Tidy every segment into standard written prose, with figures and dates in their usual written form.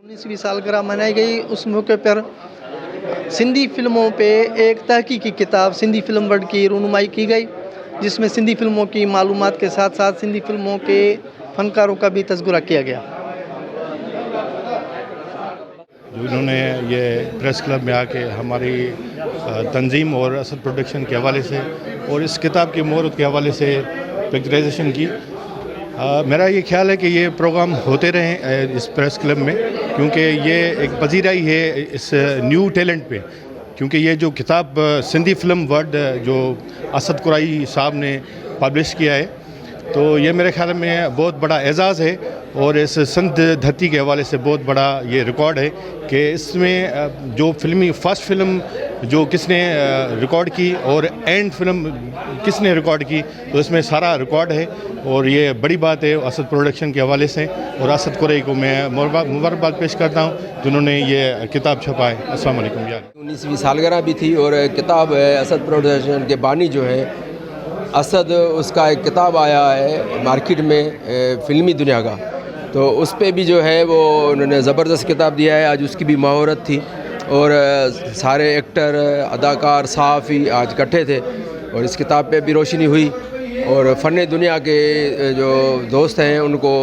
19वीं सालगिरह मनाई गई। उस मौके पर सिंधी फिल्मों पे एक तहकीकी किताब सिंधी फिल्म वर्ल्ड की रूनुमाई की गई, जिसमें सिंधी फिल्मों की मालूमात के साथ साथ सिंधी फिल्मों के फनकारों का भी तज़किरा किया गया। जो इन्होंने ये प्रेस क्लब में आके हमारी तंजीम और असद प्रोडक्शन के हवाले से और इस किताब की मुहूर्त के हवाले से पिक्चराइजेशन की, मेरा ये ख्याल है कि ये प्रोग्राम होते रहें इस प्रेस क्लब में, क्योंकि ये एक पजीराई है इस न्यू टैलेंट पे। क्योंकि ये जो किताब सिंधी फिल्म वर्ल्ड जो असद कुरैशी साहब ने पब्लिश किया है, तो ये मेरे ख्याल में बहुत बड़ा एजाज़ है और इस संत धरती के हवाले से बहुत बड़ा ये रिकॉर्ड है कि इसमें जो फिल्मी फर्स्ट फिल्म जो किसने रिकॉर्ड की और एंड फिल्म किसने रिकॉर्ड की, तो इसमें सारा रिकॉर्ड है और ये बड़ी बात है असद प्रोडक्शन के हवाले से। और असद कुरैशी को मैं मुबारकबाद पेश करता हूँ जिन्होंने ये किताब छपाए। अस्सलाम वालेकुम यार। 19वीं सालगिरह भी थी और किताब असद प्रोडक्शन के बानी जो है असद, उसका एक किताब आया है मार्केट में फ़िल्मी दुनिया का, तो उस पे भी जो है वो उन्होंने ज़बरदस्त किताब दिया है। आज उसकी भी मुहूर्त थी और सारे एक्टर, अदाकार, सहाफ़ी आज इकट्ठे थे और इस किताब पे भी रोशनी हुई और फ़न दुनिया के जो दोस्त हैं उनको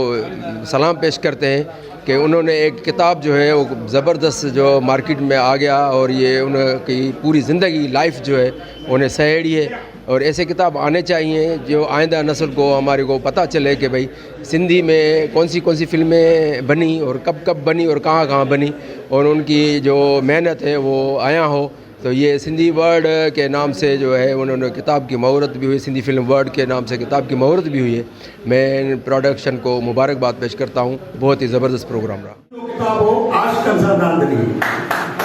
सलाम पेश करते हैं कि उन्होंने एक किताब जो है वो ज़बरदस्त जो मार्केट में आ गया और ये उनकी पूरी ज़िंदगी लाइफ जो है उन्हें सहेड़ी है। और ऐसे किताब आने चाहिए जो आइंदा नस्ल को हमारे को पता चले कि भाई सिंधी में कौन सी फ़िल्में बनी और कब बनी और कहाँ बनी और उनकी जो मेहनत है वो आया हो। तो ये सिंधी वर्ल्ड के नाम से जो है उन्होंने किताब की मुहूर्त भी हुई, सिंधी फिल्म वर्ल्ड के नाम से किताब की मुहूर्त भी हुई है। मैं प्रोडक्शन को मुबारकबाद पेश करता हूँ, बहुत ही ज़बरदस्त प्रोग्राम रहा। किताब हो आशिक़ सादातनी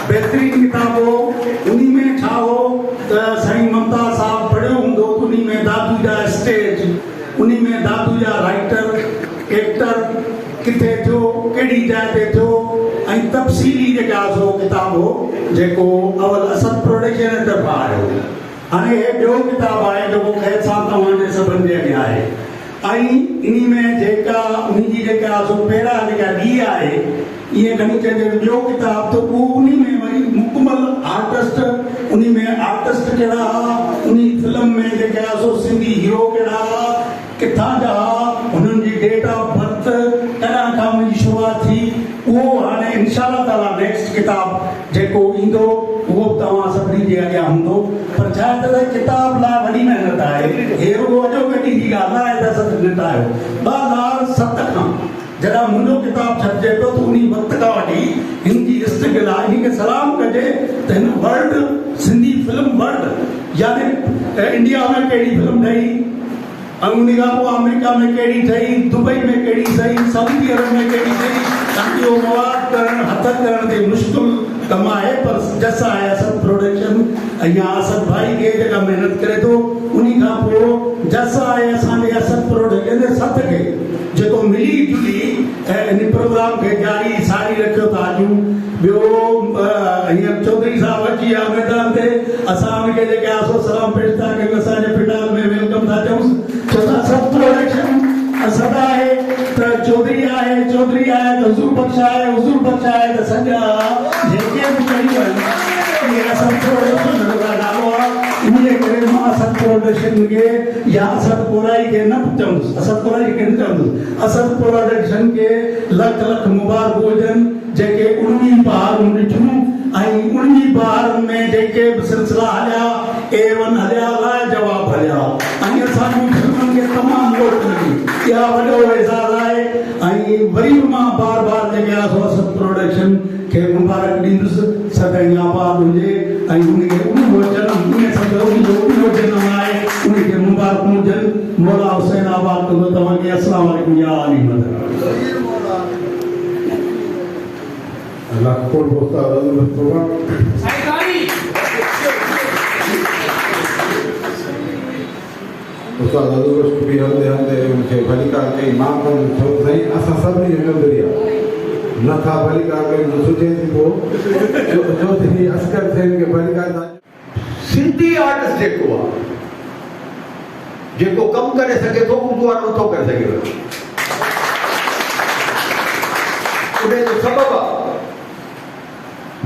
बेहतरीन किताब हो, उन्हीं में छा हो साईं ममता साहब पढ़ियो हूंदो, उन्हीं में दादू जा स्टेज, उन्हीं में दादू जा राइटर एक्टर किथे थियो, कहिड़ी जाइ ते थियो ऐं तफ़सीली जेका सो किताब हो जेको अवल असद प्रोडक्शन तरफ़ां आयो। हाणे ॿियो किताब आहे जेको ख़ैर सां तव्हांजे सभिनि जे अॻियां आहे ऐं इन में जेका उनजी जेका सो पहिरां जेका ॾी आहे ये घणी चइजे ॿियो किताब, तो वो उन्हीं में वरी मुकमल आर्टिस्ट, उन्हीं में आर्टिस्ट कहिड़ा, उन्हीं फिल्म में जेका सो सिंधी हीरो कहिड़ा, किथां जा, उन्हनि जी डेट ऑफ बर्थ कॾहिं खां मुंहिंजी शुरूआत थी, उहो हाणे इंशाअल्लाह ताला नेक्स्ट किताब जेको ईंदो उहो तव्हां सभिनी जे अॻियां हूंदो। पर छा आहे त किताब लाइ वॾी महिनत आहे, हे रुॻो अॼोकॾहिं जी ॻाल्हि आहे त सभु निटायो 2007 खां जॾहिं मुंहिंजो किताब छपिजे पियो त उन वक़्त खां वठी हिन जी इस्तक़बाल हिनखे सलाम कजे त हिन वर्ल्ड सिंधी फिल्म वर्ल्ड यानी इंडिया में कहिड़ी फिल्म ठही ऐं उन खां पोइ अमेरिका में कहिड़ी ठही, दुबई में कहिड़ी ठही, सऊदी अरब में कहिड़ी ठही, ताकी उहो मवाद करणु हथ करण ते मुश्किल कमु आहे। पर जस आहे असद प्रोडक्शन या असद भाई खे जेका महिनत करे थो, उन खां पोइ जस आहे असांजे असद प्रोडक्शन जे सथ खे जेको मिली जुली इन प्रोग्राम खे जारी सारी रखियो था अचूं। ॿियो हींअर चौधरी साहब अची विया मैदान ते, असां उनखे जेके आसो सलाम पेश था कयूं, असांजे फिटाल में वेलकम था चऊं। छो त असद प्रोडक्शन असद आहे त चौधरी आहे, चौधरी आहे त हुज़ूर बख्श आहे, हुज़ूर बख्श आहे त सॼा जेके बि कयूं आहिनि इहे असद प्रोडक्शन जो नालो आहे। इनजे करे मां असद प्रोडक्शन खे या असद कुरैशी खे न चवंदुसि, असद कुरैशी खे न चवंदुसि, असद प्रोडक्शन खे लख लख मुबारक हुजनि जेके 19 बहारूं ॾिठियूं ऐं 19 बहारुनि में जेके बि सिलसिला हलिया, A1 हलिया, लाजवाब हलिया ऐं असांजी फिल्मुनि खे तमामु वोट मिली, इहा वॾो एज़ाज़ आहे। ऐं वरी बि मां बार बार जेके आहे असद प्रोडक्शन खे मुबारक ॾींदुसि, सदाईं आबाद हुजे ऐं उनखे उनजो जनमु उन सभु उनजो जनमु आहे, उनखे मुबारक हुजनि। मौला हुसैन आबाद कंदो तव्हांखे। अस्सलाम वालेकुम या अली मदद। अल्लाह को बोलता उस्ताद अदुबस को भी हंदे हंदे उनके भलीकार कई मां को छो सही असा सभी नजरिया न था भलीकार कई सोचे थी वो जो थी अस्कर थे के भलीकार सिंधी आर्टिस्ट जेको कम करे सके तो उर्दू वारो तो करे सके उन्हें जो सबब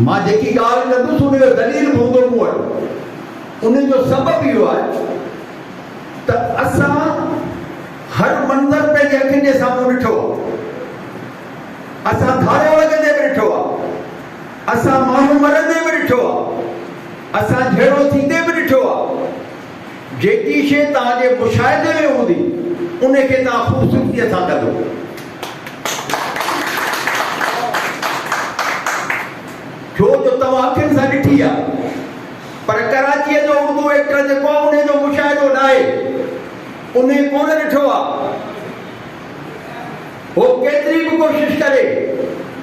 मां जेकी ॻाल्हि कंदुसि उन जो दलील हूंदो मूं वटि। उन जो सबबु इहो आहे त असां हर मंज़र पंहिंजे अखियुनि जे साम्हूं ॾिठो आहे, असां धारे वॻंदे बि ॾिठो आहे, असां माण्हू मरंदे बि ॾिठो आहे, असां जहिड़ो थींदे बि ॾिठो आहे। जेकी शइ तव्हांजे मुशाहिदे में हूंदी उनखे तव्हां ख़ूबसूरतीअ सां कंदो। छो जो तव्हां अखियुनि सां ॾिठी आहे, पर कराचीअ जो उर्दू एक्टर जेको आहे उन जो मुशाहिदो न आहे, उन कोन ॾिठो आहे। हो केतिरी बि कोशिशि करे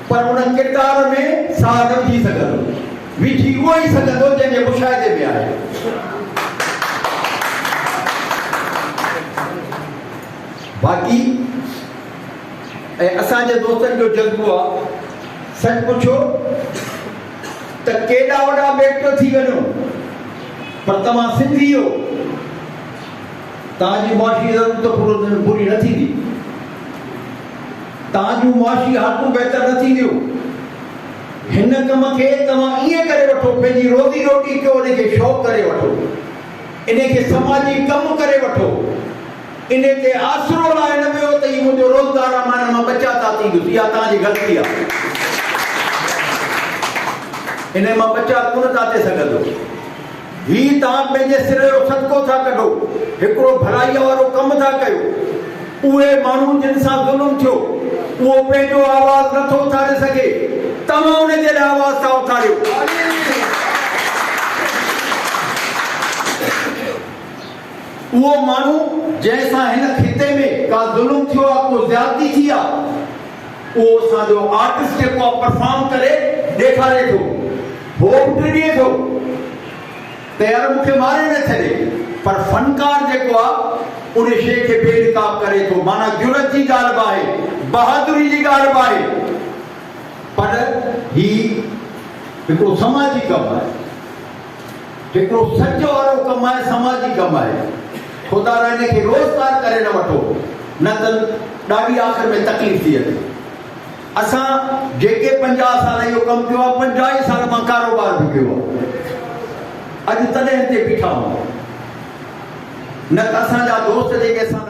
पर उन किरदार में साह न थी सघंदो, विझी उहो ई सघंदो जंहिंजे मुशाहिदे में आहे। बाक़ी ऐं असांजे दोस्तनि जो जज़्बो आहे, सच पुछो त केॾा वॾा बेटो थी वञो पर तव्हां सिंधी हो, तव्हांजी मुआशी ज़रूरत पूरी न थींदी, तव्हांजूं मुआशी हालतूं बहितर न थींदियूं। हिन कम खे तव्हां ईअं करे वठो, पंहिंजी रोज़ी रोटी कयो, इनखे शौक़ु करे वठो, इनखे समाजी कमु करे वठो, इन ते आसरो लाइ न वियो त ही मुंहिंजो रोज़गार आहे, मां बचा था थींदुसि। इहा तव्हांजी ग़लती आहे, इन मां बचा कोन था थी सघंदो। ही तव्हां पंहिंजे सिर जो सदको था कढो, हिकिड़ो भलाईअ वारो कमु था कयो। उहे माण्हू जिन सां ज़ुल्म थियो उहो पंहिंजो आवाज़ नथो उथारे सघे, तव्हां उन जे लाइ आवाज़ था उथारियो। उहो माण्हू जंहिंसां हिन खिते में का ज़ुल्म थियो आहे, को ज़्यादती थी आहे, उहो असांजो आर्टिस्ट जेको आहे परफॉर्म करे ॾेखारे थो, हो ॾिए थो त यार मूंखे मारे न छॾे, पर फनकार जेको आहे उन शइ खे बेनकाब करे थो। माना जुरत जी ॻाल्हि बि आहे, बहादुरी जी ॻाल्हि बि आहे, पर ही हिकिड़ो समाजी कमु आहे, हिकिड़ो सच वारो कमु आहे, समाजी कमु आहे। ख़ुदा हिनखे रोज़गार करे न वठो, न त ॾाढी आख़िर में तकलीफ़ थी अचे। असां जेके 50 साल इहो कमु कयो आहे, 50 साल मां कारोबार बि कयो आहे, अॼु तॾहिं हिते बीठा आहियूं, न त असांजा दोस्त जेके असां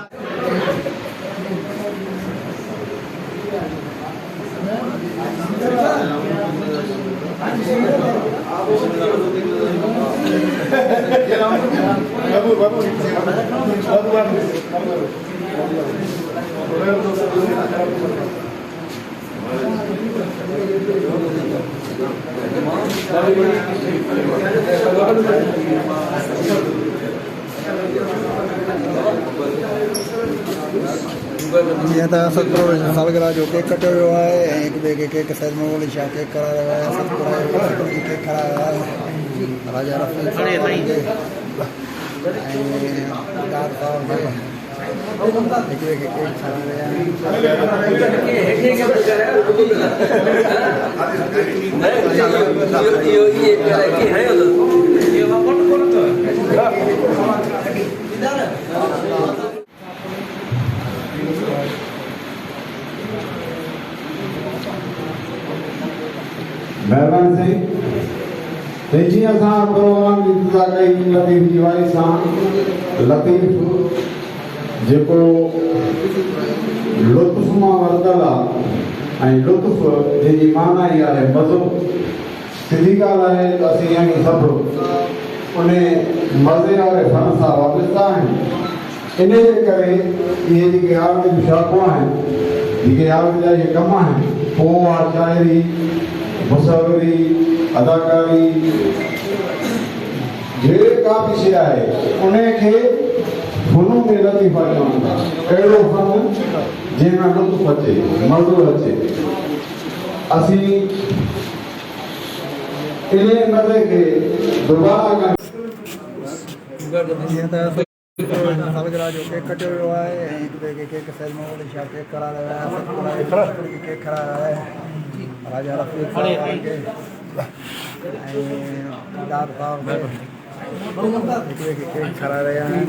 जीअं त असद प्रोडक्शन सालगिरह जो केक कटियो वियो आहे ऐं हिक ॿिए खे केक साइज़ में ओली छा केक करायो वियो आहे, असद केक करायो आहे, राजा रफ़ी ऐं दाद साहब हिक ॿिए खे केक खाराए महिरबानी साईं। जीअं असां प्रोग्राम जी इंतज़ार कई लतीफ़ जी वाई सां, लतीफ़ जेको लुत्फ़ मां वरितल आहे ऐं लुत्फ़ जंहिंजी माना ई आहे मज़ो। सिधी ॻाल्हि आहे त असीं यानी सभु उन मज़े वारे फन सां वाबस्ता आहिनि। इन जे करे इहे जेके आर्ट जूं शाख़ूं आहिनि, जेके आर्ट जा इहे कम आहिनि, पोइ आहे शाइरी, मुसविरी, अदाकारी, जेका बि शइ आहे उनखे फनूं में लतीफ़ा चवनि था। अहिड़ो फन जंहिंमें लुत्फ़ अचे, मज़ो अचे। असीं इन मज़े खे दुबारा जीअं त सालगिरह जो केक कटियो वियो आहे ऐं हिक ॿिए खे केक साइज़ में ओली छा केक करायो वियो आहे, केक खारायो आहे, राजा रफ़ी ऐं दाद साहब खड़ा रहे हैं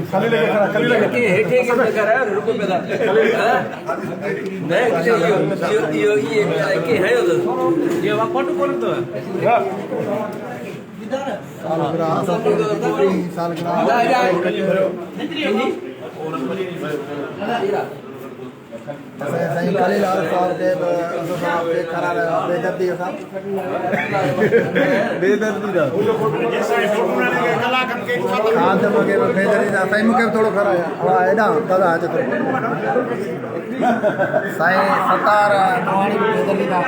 सही खलीलाल साहब के खड़ा रहा बेदर्दी साहब बेदर्दी दा हां तो मगे बेदर्दी दा सही मुके थोड़ो खड़ा है हां एडा दादा आज तो सही सतार नवाणी बेदर्दी दा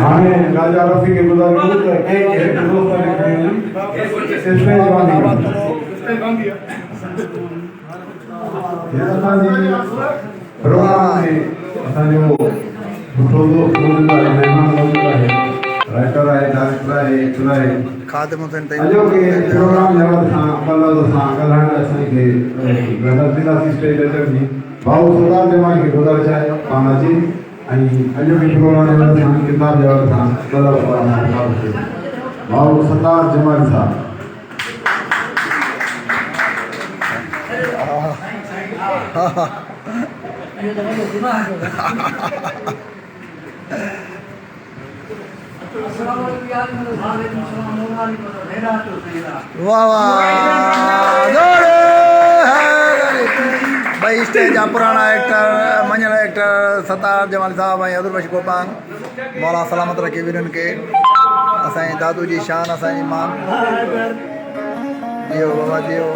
हाने राजा रफी के गुजारिश एक दोस्त ने इसमें जवानी ये असांजी प्रोग्राम में असांजो सुठो दोस्त मेहमान मौजूद आहे राइटर आहे डायरेक्टर आहे एक्टर आहे खादिम हुसैन अॼो के प्रोग्राम लेवल सां कलर सां ॻाल्हाइण असांखे गलती स्टेज अचण जी भाऊ सरदार जमानी खे गुज़ारिश आहे पाण अची ऐं अॼु बि प्रोग्राम लेवल सां किताब लेवल सां कलर भाऊ सरदार जमानी साहब वाह वाह भाई स्टेज जा पुराना एक्टर मंझल एक्टर सतार जमाल साहब ऐं अब्दुल बशीर कोपान मौला सलामत रखे वीरनि खे असांजे दादू जी शान असांजी मान जियो बाबा जियो